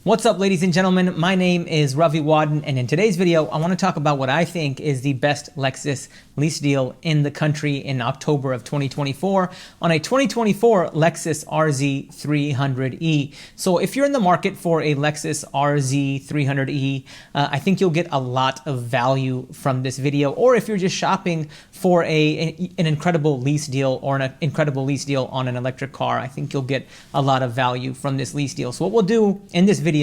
What's up, ladies and gentlemen? My name is Ravi Wadden, and in today's video, I want to talk about what I think is the best Lexus lease deal in the country in October of 2024 on a 2024 Lexus RZ 300e. So if you're in the market for a Lexus RZ 300e, I think you'll get a lot of value from this video. Or if you're just shopping for an incredible lease deal or an incredible lease deal on an electric car, I think you'll get a lot of value from this lease deal. So what we'll do in this video,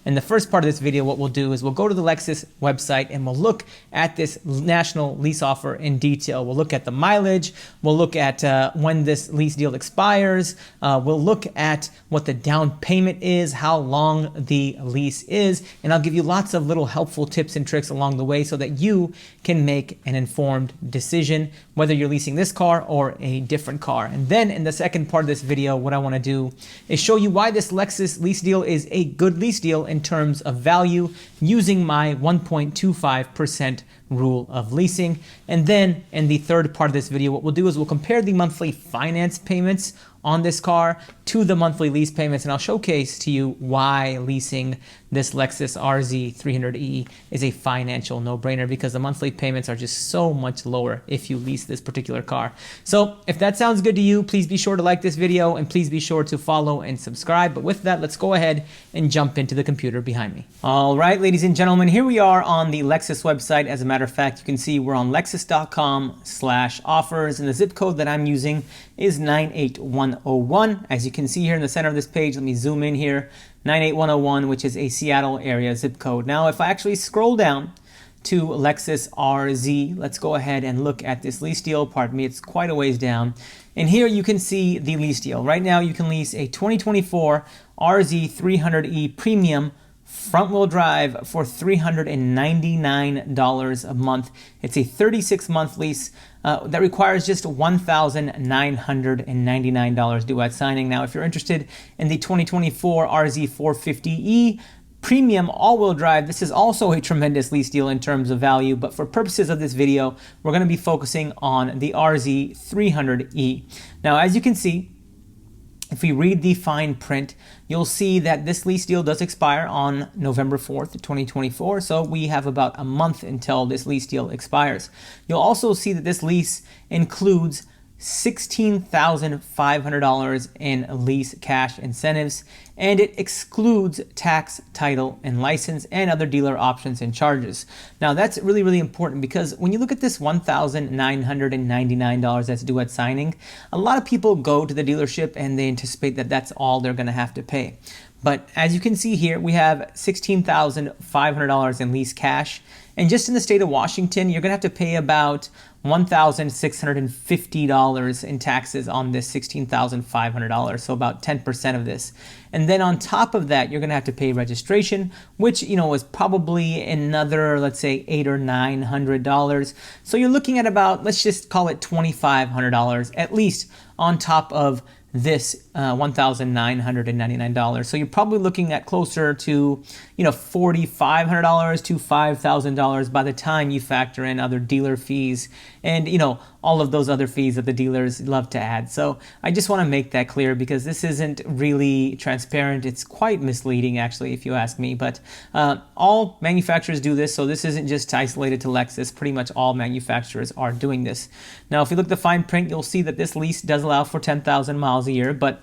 in the first part of this video, what we'll do is we'll go to the Lexus website and we'll look at this national lease offer in detail. We'll look at the mileage. We'll look at when this lease deal expires. We'll look at what the down payment is, how long the lease is, and I'll give you lots of little helpful tips and tricks along the way so that you can make an informed decision whether you're leasing this car or a different car. And then in the second part of this video, what I want to do is show you why this Lexus lease deal is a good lease deal in terms of value using my 1.25% rule of leasing. And then in the third part of this video, what we'll do is we'll compare the monthly finance payments on this car to the monthly lease payments, and I'll showcase to you why leasing this Lexus RZ 300e is a financial no-brainer, because the monthly payments are just so much lower if you lease this particular car. So if that sounds good to you, please be sure to like this video and please be sure to follow and subscribe. But with that, let's go ahead and jump into the computer behind me. All right, ladies and gentlemen, here we are on the Lexus website. As a matter of fact, you can see we're on lexus.com/offers, and the zip code that I'm using is 98101. As you can see here in the center of this page, let me zoom in here, 98101, which is a Seattle area zip code. Now, if I actually scroll down to Lexus RZ, let's go ahead and look at this lease deal. Pardon me, it's quite a ways down. And here you can see the lease deal. Right now, you can lease a 2024 RZ 300e Premium front-wheel drive for $399 a month. It's a 36-month lease that requires just $1,999 due at signing. Now, if you're interested in the 2024 RZ 450e Premium all-wheel drive, this is also a tremendous lease deal in terms of value, but for purposes of this video, we're going to be focusing on the RZ 300e. Now, as you can see, if we read the fine print, you'll see that this lease deal does expire on November 4th, 2024. So we have about a month until this lease deal expires. You'll also see that this lease includes $16,500 in lease cash incentives, and it excludes tax, title, and license and other dealer options and charges. Now, that's really, really important, because when you look at this $1,999 that's due at signing, a lot of people go to the dealership and they anticipate that that's all they're going to have to pay. But as you can see here, we have $16,500 in lease cash. And just in the state of Washington, you're going to have to pay about $1,650 in taxes on this $16,500, so about 10% of this. And then on top of that, you're going to have to pay registration, which, is probably another, let's say, $800 or $900. So you're looking at about, let's just call it $2,500 at least on top of this $1,999. So you're probably looking at closer to, $4,500 to $5,000 by the time you factor in other dealer fees and, all of those other fees that the dealers love to add. So I just want to make that clear, because this isn't really transparent. It's quite misleading, actually, if you ask me. But all manufacturers do this, so this isn't just isolated to Lexus. Pretty much all manufacturers are doing this. Now, if you look at the fine print, you'll see that this lease does allow for 10,000 miles a year, but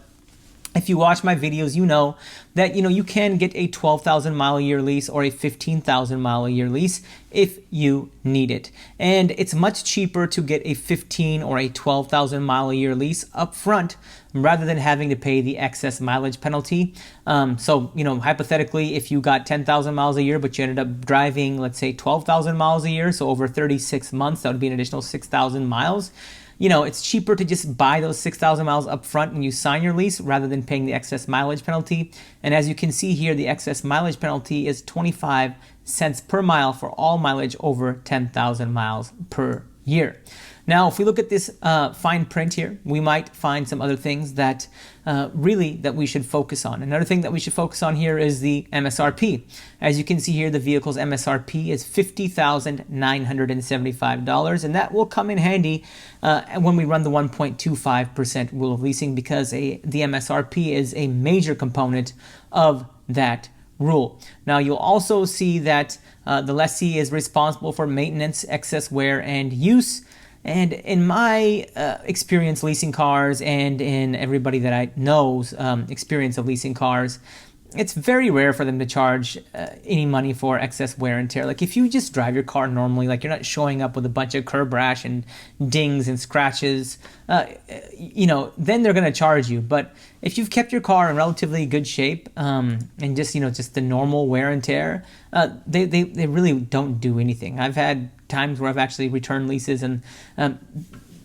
if you watch my videos, you know that you can get a 12,000 mile a year lease or a 15,000 mile a year lease if you need it. And it's much cheaper to get a 15 or a 12,000 mile a year lease up front rather than having to pay the excess mileage penalty. So, hypothetically, if you got 10,000 miles a year, but you ended up driving, let's say 12,000 miles a year, so over 36 months, that would be an additional 6,000 miles. It's cheaper to just buy those 6,000 miles up front when you sign your lease rather than paying the excess mileage penalty. And as you can see here, the excess mileage penalty is 25 cents per mile for all mileage over 10,000 miles per year. Now, if we look at this fine print here, we might find some other things that that we should focus on. Another thing that we should focus on here is the MSRP. As you can see here, the vehicle's MSRP is $50,975, and that will come in handy when we run the 1.25% rule of leasing, because the MSRP is a major component of that rule. Now you'll also see that the lessee is responsible for maintenance, excess wear, and use. And in my experience leasing cars, and in everybody that I know's experience of leasing cars, it's very rare for them to charge any money for excess wear and tear. Like if you just drive your car normally, like you're not showing up with a bunch of curb rash and dings and scratches, then they're going to charge you. But if you've kept your car in relatively good shape and just the normal wear and tear, they really don't do anything. I've had times where I've actually returned leases and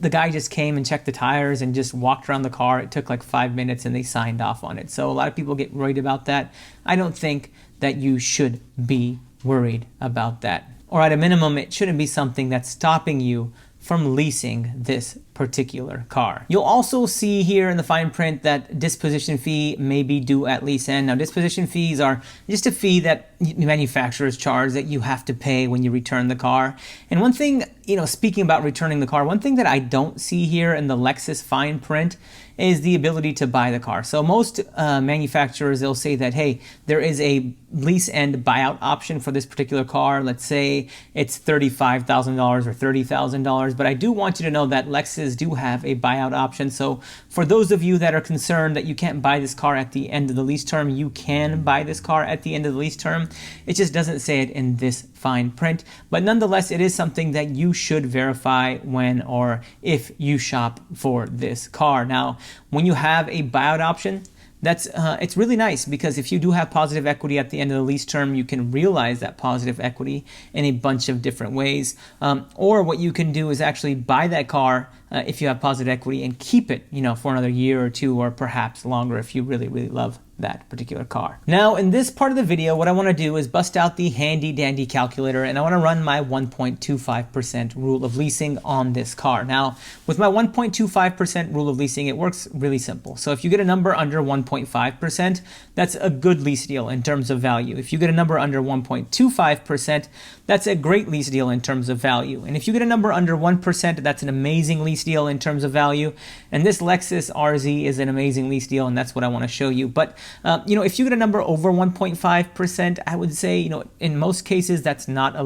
the guy just came and checked the tires and just walked around the car. It took like 5 minutes and they signed off on it. So a lot of people get worried about that. I don't think that you should be worried about that. Or at a minimum, it shouldn't be something that's stopping you from leasing this particular car. You'll also see here in the fine print that disposition fee may be due at lease end. Now, disposition fees are just a fee that manufacturers charge that you have to pay when you return the car. And one thing, speaking about returning the car, one thing that I don't see here in the Lexus fine print is the ability to buy the car. So most manufacturers, they'll say that, hey, there is a lease end buyout option for this particular car. Let's say it's $35,000 or $30,000. But I do want you to know that Lexus do have a buyout option. So for those of you that are concerned that you can't buy this car at the end of the lease term, you can buy this car at the end of the lease term. It just doesn't say it in this fine print. But nonetheless, it is something that you should verify when or if you shop for this car. Now, when you have a buyout option, it's really nice because if you do have positive equity at the end of the lease term, you can realize that positive equity in a bunch of different ways. Or what you can do is actually buy that car if you have positive equity and keep it, for another year or two, or perhaps longer if you really, really love that particular car. Now, in this part of the video, what I want to do is bust out the handy dandy calculator and I want to run my 1.25% rule of leasing on this car. Now, with my 1.25% rule of leasing, it works really simple. So if you get a number under 1.5%, that's a good lease deal in terms of value. If you get a number under 1.25%, that's a great lease deal in terms of value. And if you get a number under 1%, that's an amazing lease deal in terms of value. And this Lexus RZ is an amazing lease deal, and that's what I want to show you. But if you get a number over 1.5%, I would say, in most cases, that's not a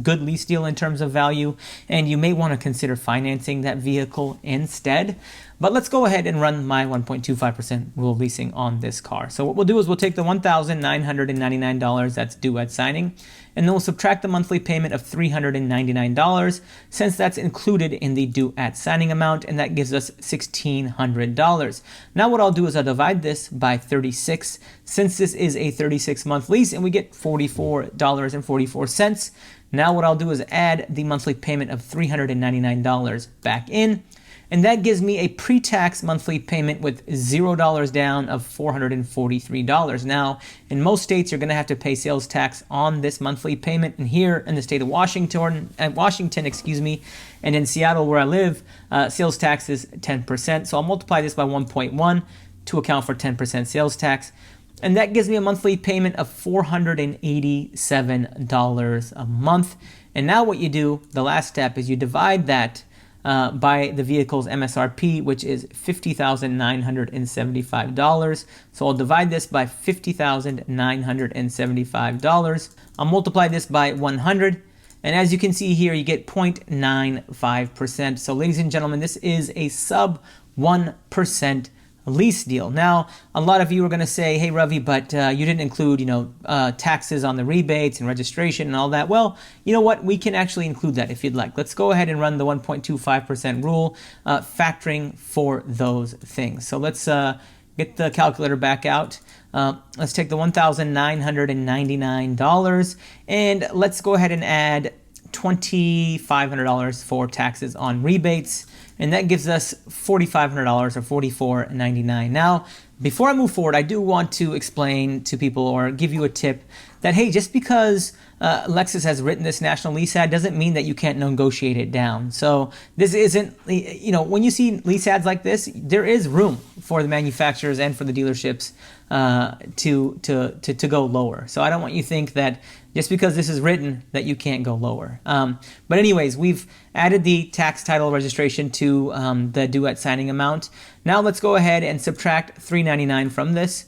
good lease deal in terms of value, and you may want to consider financing that vehicle instead. But let's go ahead and run my 1.25% rule of leasing on this car. So what we'll do is we'll take the $1,999 that's due at signing, and then we'll subtract the monthly payment of $399 since that's included in the due at signing amount, and that gives us $1,600. Now what I'll do is I'll divide this by 36 since this is a 36-month lease and we get $44.44. Now what I'll do is add the monthly payment of $399 back in, and that gives me a pre-tax monthly payment with $0 down of $443. Now, in most states, you're going to have to pay sales tax on this monthly payment. And here in the state of Washington, and in Seattle where I live, sales tax is 10%. So I'll multiply this by 1.1 to account for 10% sales tax. And that gives me a monthly payment of $487 a month. And now what you do, the last step, is you divide that by the vehicle's MSRP, which is $50,975. So I'll divide this by $50,975. I'll multiply this by 100. And as you can see here, you get 0.95%. So ladies and gentlemen, this is a sub 1% lease deal. Now, a lot of you are going to say, hey, Ravi, but you didn't include, taxes on the rebates and registration and all that. Well, you know what? We can actually include that if you'd like. Let's go ahead and run the 1.25% rule, factoring for those things. So let's get the calculator back out. Let's take the $1,999 and let's go ahead and add $2,500 for taxes on rebates. And that gives us $4,500 or $44.99. Now, before I move forward, I do want to explain to people or give you a tip that, hey, just because Lexus has written this national lease ad doesn't mean that you can't negotiate it down. So this isn't, when you see lease ads like this, there is room for the manufacturers and for the dealerships to go lower. So I don't want you to think that just because this is written that you can't go lower. But anyways, we've added the tax title registration to the due at signing amount. Now let's go ahead and subtract $399 from this.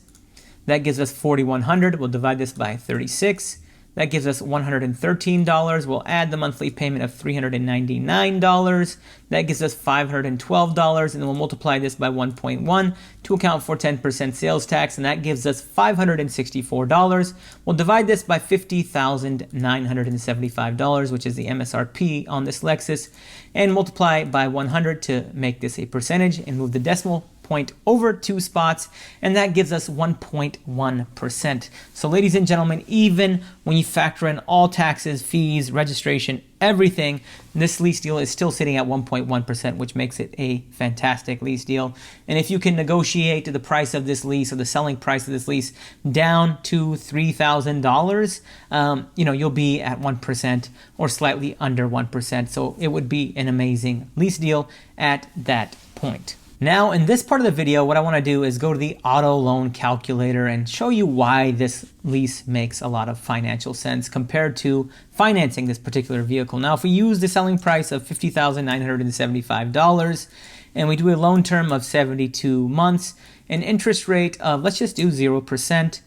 That gives us $4,100. We'll divide this by 36. That gives us $113. We'll add the monthly payment of $399. That gives us $512. And then we'll multiply this by 1.1 to account for 10% sales tax. And that gives us $564. We'll divide this by $50,975, which is the MSRP on this Lexus, and multiply by 100 to make this a percentage and move the decimal point over 2 spots, and that gives us 1.1%. So ladies and gentlemen, even when you factor in all taxes, fees, registration, everything, this lease deal is still sitting at 1.1%, which makes it a fantastic lease deal. And if you can negotiate the price of this lease, or the selling price of this lease, down to $3,000, you'll be at 1% or slightly under 1%. So it would be an amazing lease deal at that point. Now, in this part of the video, what I want to do is go to the auto loan calculator and show you why this lease makes a lot of financial sense compared to financing this particular vehicle. Now, if we use the selling price of $50,975 and we do a loan term of 72 months, an interest rate of, let's just do 0%,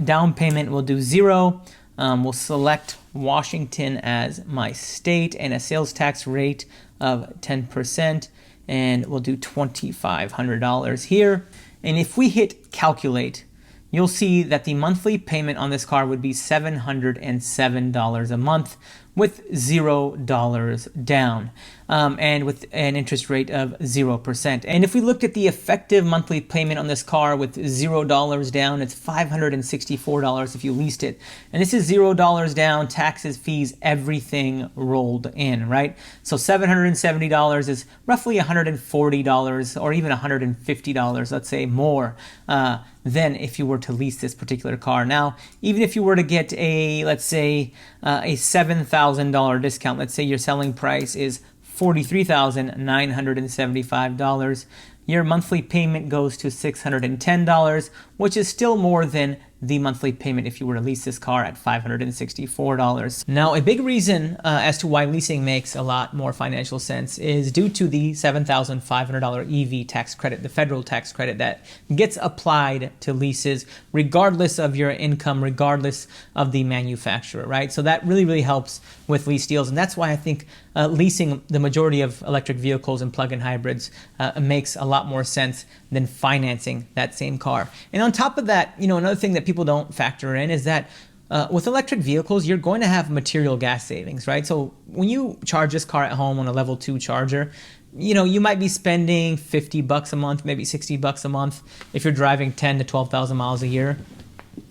down payment we'll do 0, we'll select Washington as my state, and a sales tax rate of 10%. And we'll do $2,500 here. And if we hit calculate, you'll see that the monthly payment on this car would be $707 a month with $0 down, and with an interest rate of 0%. And if we looked at the effective monthly payment on this car with $0 down, it's $564 if you leased it. And this is $0 down, taxes, fees, everything rolled in, right? So $770 is roughly $140 or even $150, let's say more, than if you were to lease this particular car. Now, even if you were to get a, let's say, a $7,000 discount, let's say your selling price is $43,975, your monthly payment goes to $610, which is still more than the monthly payment if you were to lease this car at $564. Now, a big reason as to why leasing makes a lot more financial sense is due to the $7,500 EV tax credit, the federal tax credit that gets applied to leases regardless of your income, regardless of the manufacturer, right? So that really, really helps with lease deals. And that's why I think leasing the majority of electric vehicles and plug-in hybrids makes a lot more sense than financing that same car. And on top of that, another thing that people don't factor in is that with electric vehicles, you're going to have material gas savings, right? So when you charge this car at home on a level 2 charger, you might be spending $50 a month, maybe $60 a month if you're driving 10 to 12,000 miles a year.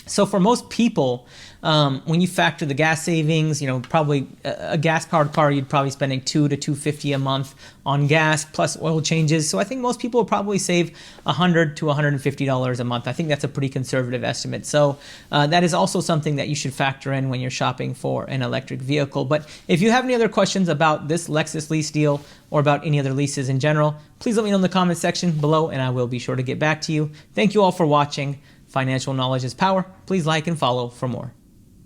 So for most people, when you factor the gas savings, probably a gas-powered car, you'd probably spending $200 to $250 a month on gas plus oil changes. So I think most people will probably save $100 to $150 a month. I think that's a pretty conservative estimate. So that is also something that you should factor in when you're shopping for an electric vehicle. But if you have any other questions about this Lexus lease deal or about any other leases in general, please let me know in the comment section below, and I will be sure to get back to you. Thank you all for watching. Financial knowledge is power. Please like and follow for more.